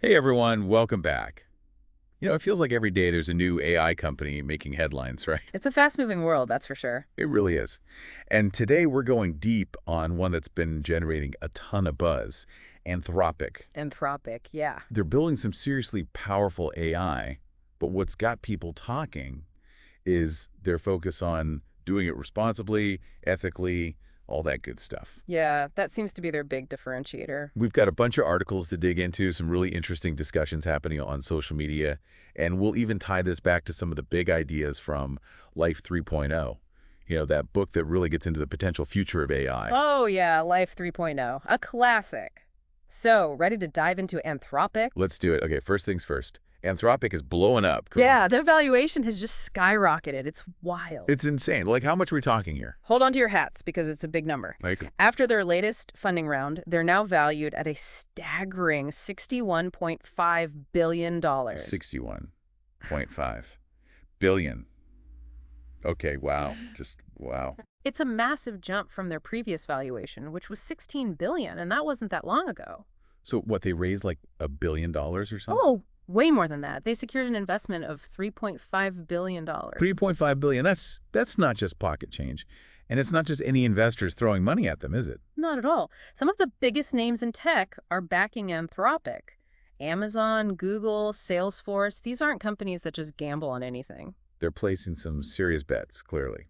Hey everyone, welcome back. It feels like every day there's a new AI company making headlines, right? It's a fast-moving world, that's for sure. It really is. And today we're going deep on one that's been generating a ton of buzz, Anthropic. Anthropic, yeah. They're building some seriously powerful AI, but what's got people talking is their focus on doing it responsibly, ethically, all that good stuff. Yeah, that seems to be their big differentiator. We've got a bunch of articles to dig into, some really interesting discussions happening on social media, and we'll even tie this back to some of the big ideas from Life 3.0. That book that really gets into the potential future of AI. Oh yeah, Life 3.0, a classic. So, ready to dive into Anthropic? Let's do it. Okay, first things first. Anthropic is blowing up. Yeah, their valuation has just skyrocketed. It's wild. It's insane. Like, how much are we talking here? Hold on to your hats because it's a big number. Like, After their latest funding round, they're now valued at a staggering $61.5 billion. 61.5 billion. Okay, wow. Just wow. It's a massive jump from their previous valuation, which was $16 billion, and that wasn't that long ago. So what, they raised like $1 billion or something? Oh, way more than that. They secured an investment of $3.5 billion. 3.5 billion. That's not just pocket change. And it's not just any investors throwing money at them, is it? Not at all. Some of the biggest names in tech are backing Anthropic. Amazon, Google, Salesforce, these aren't companies that just gamble on anything. They're placing some serious bets, clearly.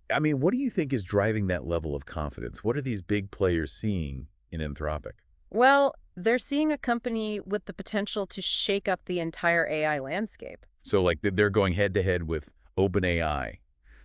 I mean, what do you think is driving that level of confidence? What are these big players seeing in Anthropic? Well, they're seeing a company with the potential to shake up the entire AI landscape. So like they're going head to head with OpenAI,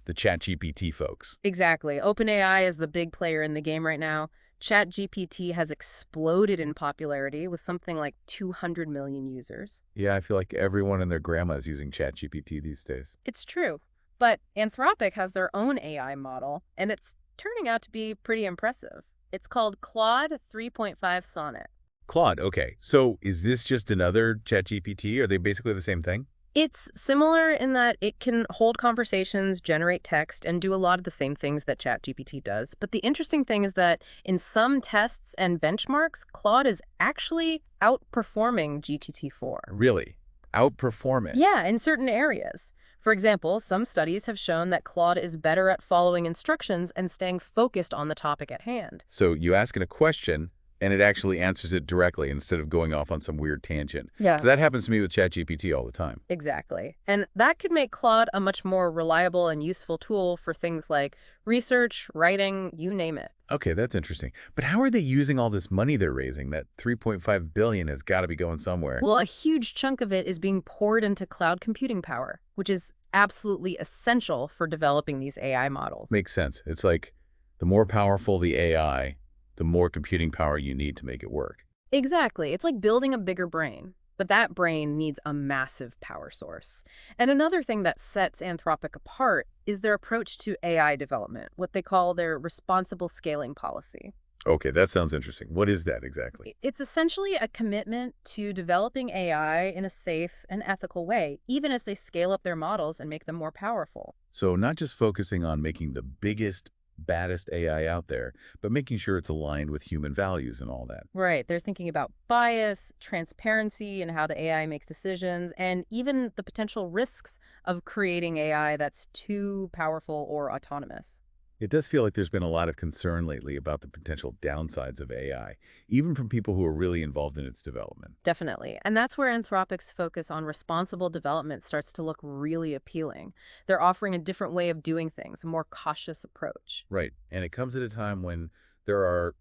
the ChatGPT folks. Exactly. OpenAI is the big player in the game right now. ChatGPT has exploded in popularity with something like 200 million users. Yeah, I feel like everyone and their grandma is using ChatGPT these days. It's true. But Anthropic has their own AI model, and it's turning out to be pretty impressive. It's called Claude 3.5 Sonnet. Claude, okay. So is this just another ChatGPT? Are they basically the same thing? It's similar in that it can hold conversations, generate text, and do a lot of the same things that ChatGPT does. But the interesting thing is that in some tests and benchmarks, Claude is actually outperforming GPT-4. Really? Outperform it? Yeah, in certain areas. For example, some studies have shown that Claude is better at following instructions and staying focused on the topic at hand. So you ask it a question, and it actually answers it directly instead of going off on some weird tangent. Yeah. So that happens to me with ChatGPT all the time. Exactly. And that could make Claude a much more reliable and useful tool for things like research, writing, you name it. Okay, that's interesting. But how are they using all this money they're raising? That 3.5 billion has got to be going somewhere. Well, a huge chunk of it is being poured into cloud computing power, which is absolutely essential for developing these AI models. Makes sense. It's like the more powerful the AI, the more computing power you need to make it work. Exactly. It's like building a bigger brain. But that brain needs a massive power source. And another thing that sets Anthropic apart is their approach to AI development, what they call their responsible scaling policy. Okay, that sounds interesting. What is that exactly? It's essentially a commitment to developing AI in a safe and ethical way, even as they scale up their models and make them more powerful. So not just focusing on making the biggest, baddest AI out there, but making sure it's aligned with human values and all that. Right. They're thinking about bias, transparency, and how the AI makes decisions, and even the potential risks of creating AI that's too powerful or autonomous. It does feel like there's been a lot of concern lately about the potential downsides of AI, even from people who are really involved in its development. Definitely. And that's where Anthropic's focus on responsible development starts to look really appealing. They're offering a different way of doing things, a more cautious approach. Right. And it comes at a time when there are,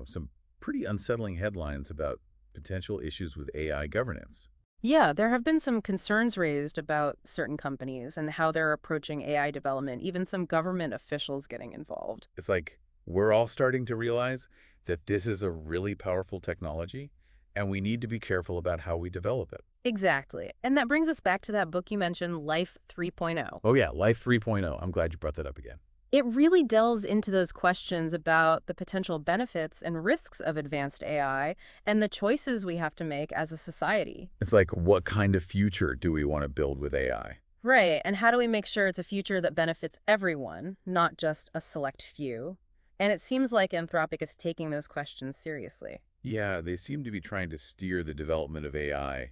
some pretty unsettling headlines about potential issues with AI governance. Yeah, there have been some concerns raised about certain companies and how they're approaching AI development, even some government officials getting involved. It's like we're all starting to realize that this is a really powerful technology, and we need to be careful about how we develop it. Exactly. And that brings us back to that book you mentioned, Life 3.0. Oh, yeah, Life 3.0. I'm glad you brought that up again. It really delves into those questions about the potential benefits and risks of advanced AI and the choices we have to make as a society. It's like, what kind of future do we want to build with AI? Right. And how do we make sure it's a future that benefits everyone, not just a select few? And it seems like Anthropic is taking those questions seriously. Yeah, they seem to be trying to steer the development of AI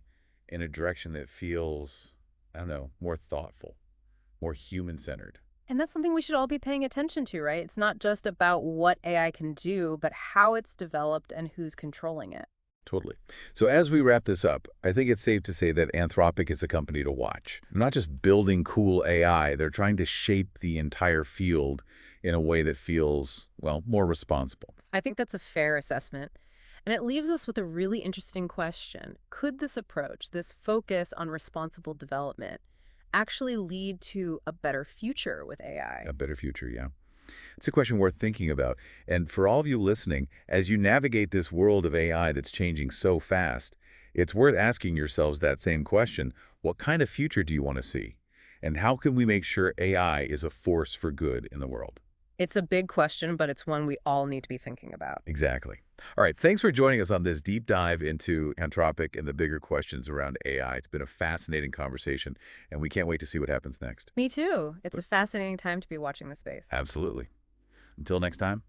in a direction that feels, I don't know, more thoughtful, more human-centered. And that's something we should all be paying attention to, right? It's not just about what AI can do, but how it's developed and who's controlling it. Totally. So as we wrap this up, I think it's safe to say that Anthropic is a company to watch. They're not just building cool AI, they're trying to shape the entire field in a way that feels, well, more responsible. I think that's a fair assessment. And it leaves us with a really interesting question. Could this approach, this focus on responsible development, actually lead to a better future with AI? A better future, yeah. It's a question worth thinking about. And for all of you listening, as you navigate this world of AI that's changing so fast, it's worth asking yourselves that same question. What kind of future do you want to see? And how can we make sure AI is a force for good in the world? It's a big question, but it's one we all need to be thinking about. Exactly. All right, thanks for joining us on this deep dive into Anthropic and the bigger questions around AI. It's been a fascinating conversation, and we can't wait to see what happens next. Me too. It's But a fascinating time to be watching the space. absolutely. Until next time.